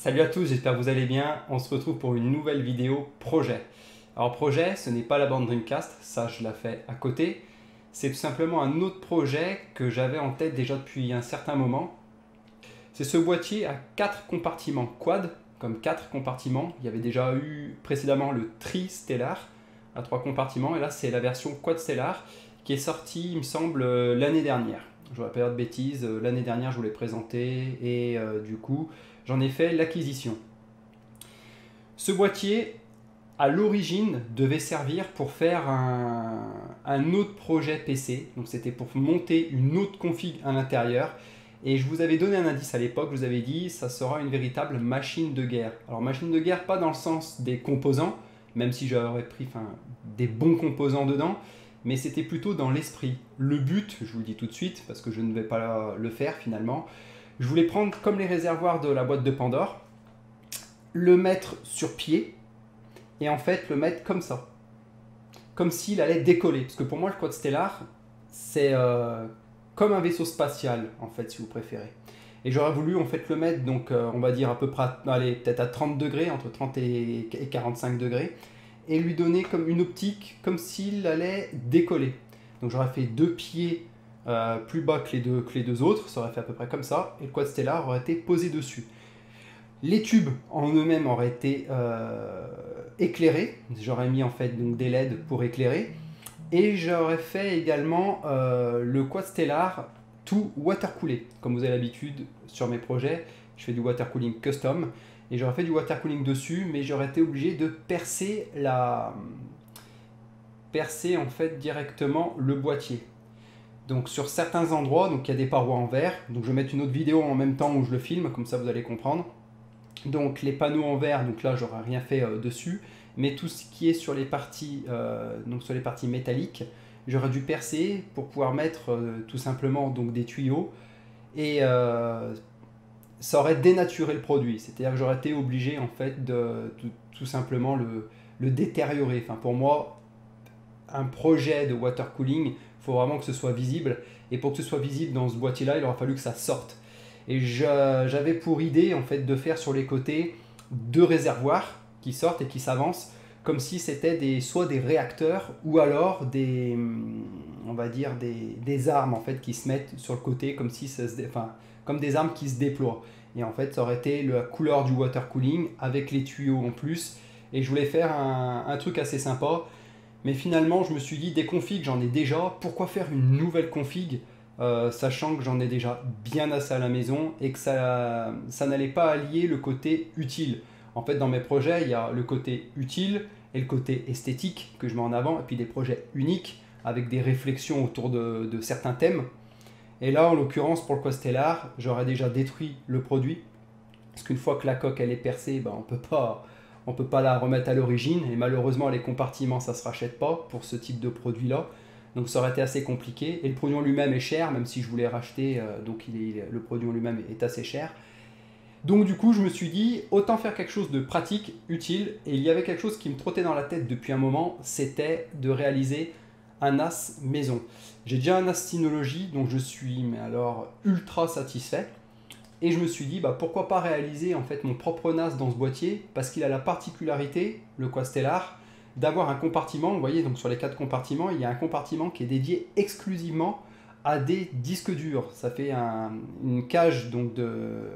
Salut à tous, j'espère que vous allez bien. On se retrouve pour une nouvelle vidéo projet. Alors projet, ce n'est pas la bande Dreamcast, ça je la fais à côté. C'est tout simplement un autre projet que j'avais en tête déjà depuis un certain moment. C'est ce boîtier à 4 compartiments quad, comme 4 compartiments. Il y avait déjà eu précédemment le Tri-Stellar à 3 compartiments, et là c'est la version Quad Stellar qui est sortie, il me semble, l'année dernière. Je ne vais pas dire de bêtises, l'année dernière je vous l'ai présenté et du coup j'en ai fait l'acquisition. Ce boîtier, à l'origine, devait servir pour faire un autre projet PC. Donc c'était pour monter une autre config à l'intérieur. Et je vous avais donné un indice à l'époque, je vous avais dit ça sera une véritable machine de guerre. Alors machine de guerre, pas dans le sens des composants, même si j'aurais pris des bons composants dedans, mais c'était plutôt dans l'esprit. Le but, je vous le dis tout de suite, parce que je ne vais pas le faire finalement, je voulais prendre comme les réservoirs de la boîte de Pandore, le mettre sur pied, et en fait le mettre comme ça. Comme s'il allait décoller. Parce que pour moi, le Quad Stellar, c'est comme un vaisseau spatial, en fait, si vous préférez. Et j'aurais voulu, en fait, le mettre, donc, on va dire à peu près, allez, peut-être à 30 degrés, entre 30 et 45 degrés, et lui donner comme une optique, comme s'il allait décoller. Donc j'aurais fait 2 pieds plus bas que les deux autres, ça aurait fait à peu près comme ça, et le Quad Stellar aurait été posé dessus. Les tubes en eux-mêmes auraient été éclairés, j'aurais mis en fait donc, des LED pour éclairer, et j'aurais fait également le Quad Stellar tout watercoolé. Comme vous avez l'habitude sur mes projets, je fais du watercooling custom, et j'aurais fait du watercooling dessus, mais j'aurais été obligé de percer en fait directement le boîtier. Donc sur certains endroits, donc il y a des parois en verre, donc je vais mettre une autre vidéo en même temps où je le filme, comme ça vous allez comprendre. Donc les panneaux en verre, donc là j'aurais rien fait dessus, mais tout ce qui est sur les parties, métalliques, j'aurais dû percer pour pouvoir mettre tout simplement donc, des tuyaux, et ça aurait dénaturé le produit, c'est-à-dire que j'aurais été obligé en fait de tout simplement le détériorer. Enfin pour moi, un projet de water cooling, il faut vraiment que ce soit visible, et pour que ce soit visible dans ce boîtier là, il aura fallu que ça sorte. Et j'avais pour idée en fait de faire sur les côtés 2 réservoirs qui sortent et qui s'avancent, comme si c'était soit des réacteurs ou alors on va dire des armes en fait qui se mettent sur le côté, comme si comme des armes qui se déploient. Et en fait ça aurait été la couleur du water cooling avec les tuyaux en plus, et je voulais faire un truc assez sympa. Mais finalement, je me suis dit, des configs, j'en ai déjà. Pourquoi faire une nouvelle config, sachant que j'en ai déjà bien assez à la maison et que ça n'allait pas allier le côté utile. En fait, dans mes projets, il y a le côté utile et le côté esthétique que je mets en avant, et puis des projets uniques avec des réflexions autour de certains thèmes. Et là, en l'occurrence, pour le Quad Stellar, j'aurais déjà détruit le produit. Parce qu'une fois que la coque elle est percée, on ne peut pas la remettre à l'origine, et malheureusement les compartiments ça ne se rachète pas pour ce type de produit là, donc ça aurait été assez compliqué, et le produit en lui-même est cher, même si je voulais racheter, donc le produit en lui-même est assez cher. Donc du coup je me suis dit autant faire quelque chose de pratique, utile, et il y avait quelque chose qui me trottait dans la tête depuis un moment, c'était de réaliser un NAS maison. J'ai déjà un NAS Synology, donc je suis mais alors ultra satisfait. Et je me suis dit, pourquoi pas réaliser en fait mon propre NAS dans ce boîtier, parce qu'il a la particularité, le Quad Stellar, d'avoir un compartiment. Vous voyez, donc sur les 4 compartiments, il y a un compartiment qui est dédié exclusivement à des disques durs. Ça fait une cage donc, de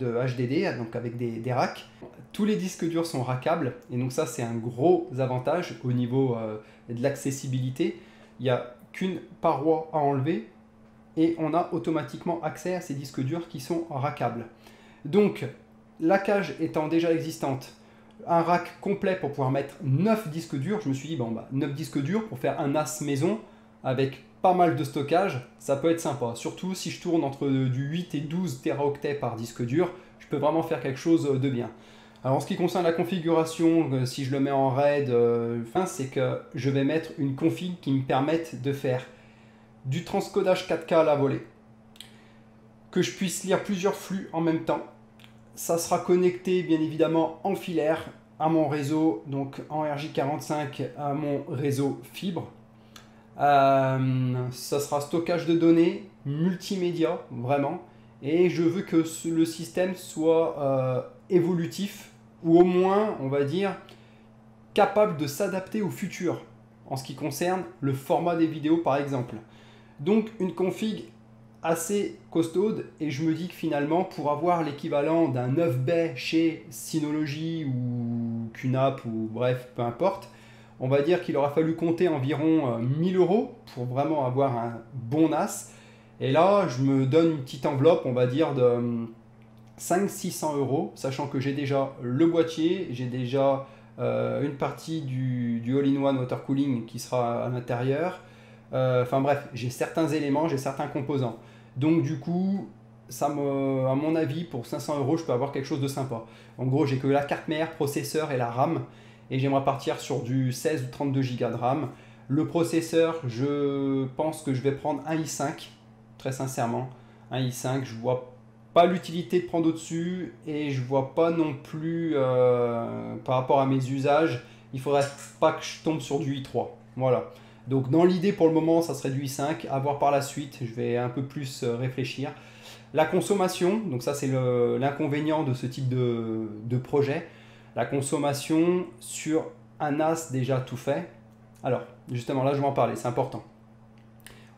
HDD, donc avec des racks. Tous les disques durs sont rackables, et donc ça c'est un gros avantage au niveau de l'accessibilité. Il n'y a qu'une paroi à enlever, et on a automatiquement accès à ces disques durs qui sont rackables. Donc, la cage étant déjà existante, un rack complet pour pouvoir mettre 9 disques durs, je me suis dit, 9 disques durs pour faire un NAS maison avec pas mal de stockage, ça peut être sympa. Surtout si je tourne entre du 8 et 12 teraoctets par disque dur, je peux vraiment faire quelque chose de bien. Alors en ce qui concerne la configuration, si je le mets en RAID, c'est que je vais mettre une config qui me permette de faire du transcodage 4K à la volée, que je puisse lire plusieurs flux en même temps. Ça sera connecté bien évidemment en filaire à mon réseau, donc en RJ45 à mon réseau fibre. Ça sera stockage de données, multimédia, vraiment. Et je veux que le système soit évolutif, ou au moins, on va dire, capable de s'adapter au futur, en ce qui concerne le format des vidéos par exemple. Donc une config assez costaude, et je me dis que finalement, pour avoir l'équivalent d'un 9 bay chez Synology ou QNAP, ou bref, peu importe, on va dire qu'il aura fallu compter environ 1000 € pour vraiment avoir un bon NAS. Et là, je me donne une petite enveloppe, on va dire, de 500-600 €, sachant que j'ai déjà le boîtier, j'ai déjà une partie du all-in-one water cooling qui sera à l'intérieur. Enfin bref, j'ai certains éléments, j'ai certains composants. Donc du coup, à mon avis, pour 500 €, je peux avoir quelque chose de sympa. En gros, j'ai que la carte mère, processeur et la RAM. Et j'aimerais partir sur du 16 ou 32 Go de RAM. Le processeur, je pense que je vais prendre un i5, très sincèrement. Un i5, je vois pas l'utilité de prendre au-dessus, et je vois pas non plus, par rapport à mes usages, il faudrait pas que je tombe sur du i3. Voilà. Donc dans l'idée pour le moment, ça serait du i5, à voir par la suite, je vais un peu plus réfléchir. La consommation, donc ça c'est l'inconvénient de ce type de projet. La consommation sur un NAS déjà tout fait. Alors, justement, là je vais en parler, c'est important.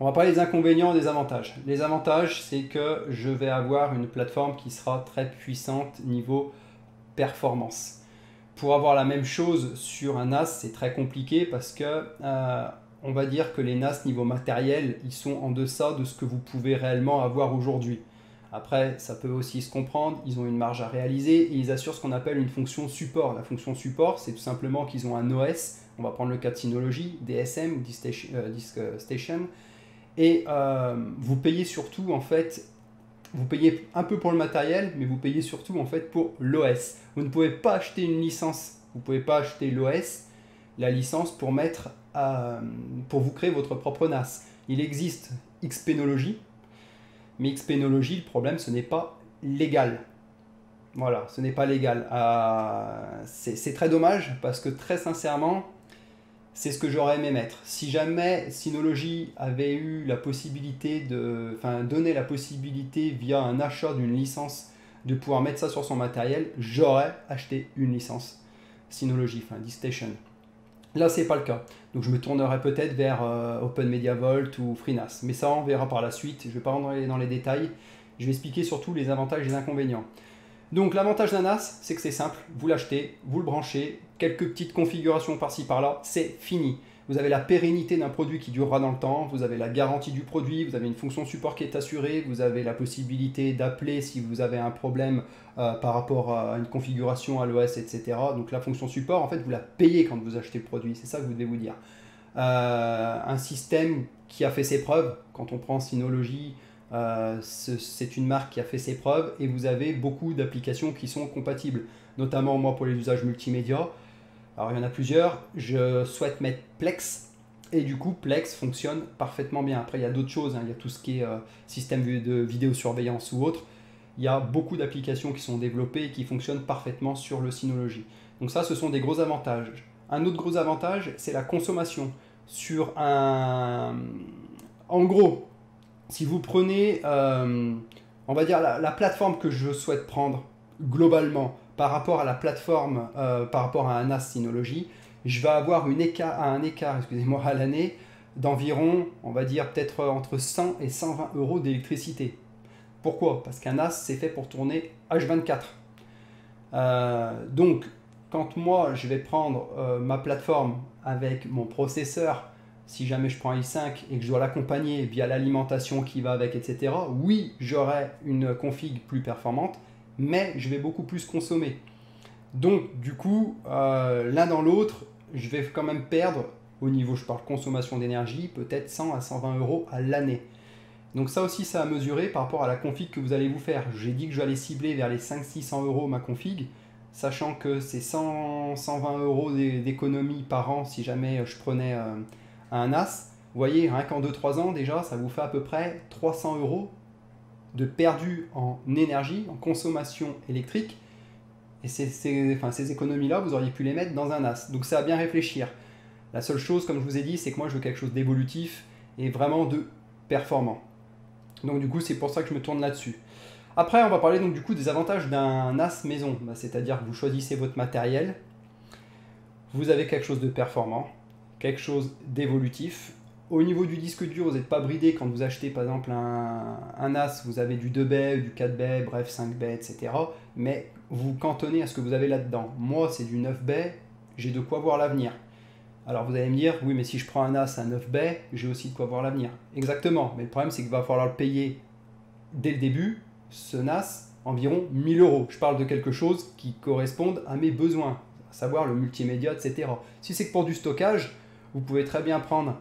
On va parler des inconvénients et des avantages. Les avantages, c'est que je vais avoir une plateforme qui sera très puissante niveau performance. Pour avoir la même chose sur un NAS, c'est très compliqué parce que on va dire que les NAS niveau matériel, ils sont en deçà de ce que vous pouvez réellement avoir aujourd'hui. Après, ça peut aussi se comprendre, ils ont une marge à réaliser et ils assurent ce qu'on appelle une fonction support. La fonction support, c'est tout simplement qu'ils ont un OS, on va prendre le cas de Synology, DSM ou Disk Station, et vous payez surtout en fait, vous payez un peu pour le matériel, mais vous payez surtout en fait pour l'OS. Vous ne pouvez pas acheter une licence, vous ne pouvez pas acheter l'OS, la licence pour mettre, pour vous créer votre propre NAS. Il existe Xpenology, mais Xpenology, le problème, ce n'est pas légal. Voilà, ce n'est pas légal. C'est très dommage parce que très sincèrement, c'est ce que j'aurais aimé mettre. Si jamais Synology avait eu la possibilité donné la possibilité via un achat d'une licence de pouvoir mettre ça sur son matériel, j'aurais acheté une licence Synology, enfin Disk Station. Là, c'est pas le cas. Donc je me tournerai peut-être vers Open Media Vault ou FreeNAS. Mais ça, on verra par la suite. Je ne vais pas rentrer dans les détails. Je vais expliquer surtout les avantages et les inconvénients. Donc l'avantage d'un NAS, c'est que c'est simple. Vous l'achetez, vous le branchez, quelques petites configurations par-ci par-là, c'est fini. Vous avez la pérennité d'un produit qui durera dans le temps, vous avez la garantie du produit, vous avez une fonction support qui est assurée, vous avez la possibilité d'appeler si vous avez un problème par rapport à une configuration à l'OS, etc. Donc la fonction support, en fait, vous la payez quand vous achetez le produit, c'est ça que vous devez vous dire. Un système qui a fait ses preuves, quand on prend Synology, c'est une marque qui a fait ses preuves et vous avez beaucoup d'applications qui sont compatibles, notamment moi pour les usages multimédia. Alors il y en a plusieurs, je souhaite mettre Plex et du coup Plex fonctionne parfaitement bien. Après il y a d'autres choses, hein. Il y a tout ce qui est système de vidéosurveillance ou autre. Il y a beaucoup d'applications qui sont développées et qui fonctionnent parfaitement sur le Synology. Donc ça, ce sont des gros avantages. Un autre gros avantage, c'est la consommation. En gros, si vous prenez, on va dire, la plateforme que je souhaite prendre globalement par rapport à la plateforme, par rapport à un NAS Synology, je vais avoir un écart à l'année d'environ, on va dire, peut-être entre 100 et 120 € d'électricité. Pourquoi? Parce qu'un NAS, c'est fait pour tourner H24. Donc, quand moi, je vais prendre ma plateforme avec mon processeur, si jamais je prends un i5 et que je dois l'accompagner via l'alimentation qui va avec, etc., oui, j'aurai une config plus performante, mais je vais beaucoup plus consommer. Donc, du coup, l'un dans l'autre, je vais quand même perdre, au niveau, je parle consommation d'énergie, peut-être 100 à 120 € à l'année. Donc ça aussi, ça à mesurer par rapport à la config que vous allez vous faire. J'ai dit que j'allais cibler vers les 500-600 € ma config, sachant que c'est 100-120 € d'économie par an si jamais je prenais un NAS. Vous voyez, rien qu'en 2-3 ans déjà, ça vous fait à peu près 300 € de perdu en énergie, en consommation électrique. Et ces économies-là, vous auriez pu les mettre dans un NAS. Donc ça à bien réfléchir. La seule chose, comme je vous ai dit, c'est que moi je veux quelque chose d'évolutif et vraiment de performant. Donc du coup, c'est pour ça que je me tourne là-dessus. Après, on va parler donc du coup des avantages d'un NAS maison. C'est-à-dire que vous choisissez votre matériel, vous avez quelque chose de performant, quelque chose d'évolutif. Au niveau du disque dur, vous n'êtes pas bridé quand vous achetez par exemple un NAS, vous avez du 2 bay, du 4 bay, bref 5 bay, etc. Mais vous cantonnez à ce que vous avez là-dedans. Moi, c'est du 9 bay, j'ai de quoi voir l'avenir. Alors vous allez me dire, oui mais si je prends un NAS à 9 bay, j'ai aussi de quoi voir l'avenir. Exactement, mais le problème c'est qu'il va falloir le payer dès le début, ce NAS, environ 1000 euros. Je parle de quelque chose qui corresponde à mes besoins, à savoir le multimédia, etc. Si c'est que pour du stockage, vous pouvez très bien prendre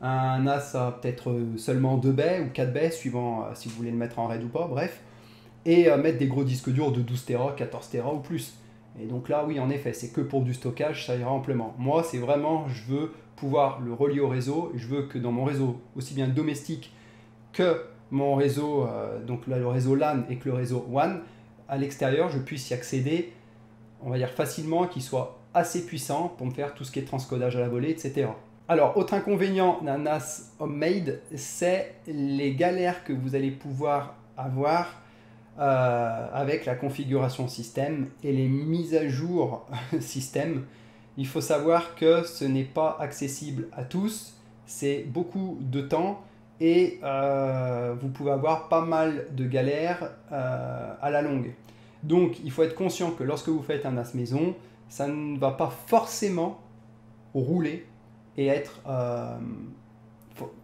un NAS à peut-être seulement 2 bay ou 4 bay, suivant si vous voulez le mettre en RAID ou pas, bref, et mettre des gros disques durs de 12 Tera, 14 Tera ou plus. Et donc là, oui, en effet, c'est que pour du stockage, ça ira amplement. Moi, c'est vraiment, je veux pouvoir le relier au réseau, je veux que dans mon réseau, aussi bien domestique que mon réseau, donc là, le réseau LAN et que le réseau WAN, à l'extérieur, je puisse y accéder, on va dire facilement, qu'il soit assez puissant pour me faire tout ce qui est transcodage à la volée, etc. Alors, autre inconvénient d'un NAS homemade, c'est les galères que vous allez pouvoir avoir avec la configuration système et les mises à jour système. Il faut savoir que ce n'est pas accessible à tous, c'est beaucoup de temps et vous pouvez avoir pas mal de galères à la longue. Donc il faut être conscient que lorsque vous faites un NAS maison, ça ne va pas forcément rouler et être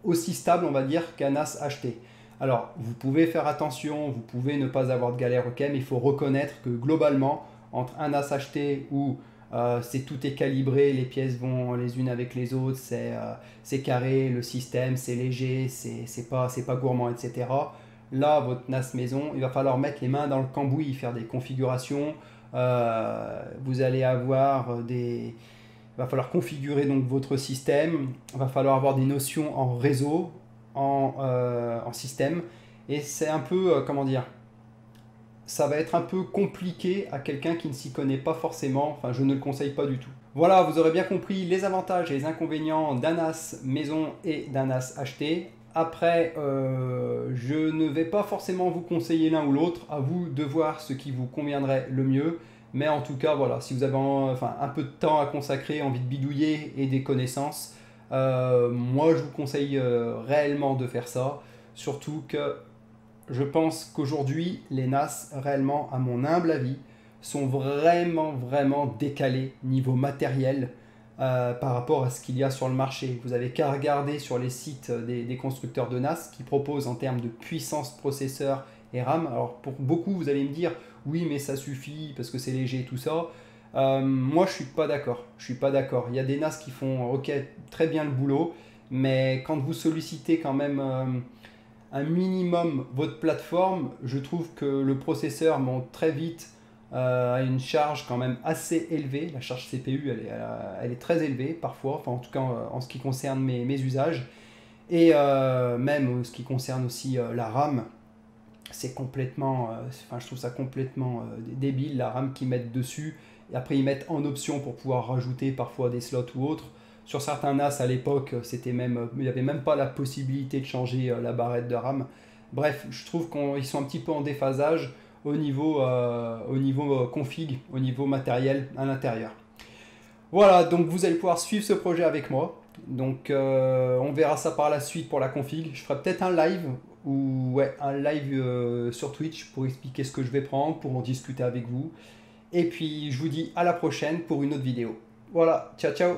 aussi stable, on va dire, qu'un NAS acheté. Alors, vous pouvez faire attention, vous pouvez ne pas avoir de galère, ok, mais il faut reconnaître que globalement, entre un NAS acheté où tout est calibré, les pièces vont les unes avec les autres, c'est carré, le système c'est léger, c'est pas gourmand, etc. Là, votre NAS maison, il va falloir mettre les mains dans le cambouis, faire des configurations. Vous allez avoir il va falloir configurer donc votre système, il va falloir avoir des notions en réseau, en système, et c'est un peu, comment dire, ça va être un peu compliqué à quelqu'un qui ne s'y connaît pas forcément, enfin je ne le conseille pas du tout. Voilà, vous aurez bien compris les avantages et les inconvénients d'un NAS maison et d'un NAS acheté. Après, je ne vais pas forcément vous conseiller l'un ou l'autre, à vous de voir ce qui vous conviendrait le mieux. Mais en tout cas, voilà, si vous avez un peu de temps à consacrer, envie de bidouiller et des connaissances, moi je vous conseille réellement de faire ça. Surtout que je pense qu'aujourd'hui, les NAS, réellement, à mon humble avis, sont vraiment décalés niveau matériel par rapport à ce qu'il y a sur le marché. Vous n'avez qu'à regarder sur les sites des constructeurs de NAS qui proposent en termes de puissance processeur et RAM. Alors pour beaucoup, vous allez me dire, oui, mais ça suffit parce que c'est léger et tout ça. Moi, je suis pas d'accord. Je suis pas d'accord. Il y a des NAS qui font, ok, très bien le boulot, mais quand vous sollicitez quand même un minimum votre plateforme, je trouve que le processeur monte très vite à une charge quand même assez élevée. La charge CPU, elle est très élevée parfois, enfin en tout cas en ce qui concerne mes usages. Et même ce qui concerne aussi la RAM, c'est complètement, je trouve ça complètement débile, la RAM qu'ils mettent dessus. Et après ils mettent en option pour pouvoir rajouter parfois des slots ou autres. Sur certains NAS à l'époque, il n'y avait même pas la possibilité de changer la barrette de RAM. Bref, je trouve qu'ils sont un petit peu en déphasage au niveau config, au niveau matériel à l'intérieur. Voilà, donc vous allez pouvoir suivre ce projet avec moi. Donc on verra ça par la suite pour la config. Je ferai peut-être un live sur Twitch pour expliquer ce que je vais prendre, pour en discuter avec vous. Et puis je vous dis à la prochaine pour une autre vidéo. Voilà, ciao ciao.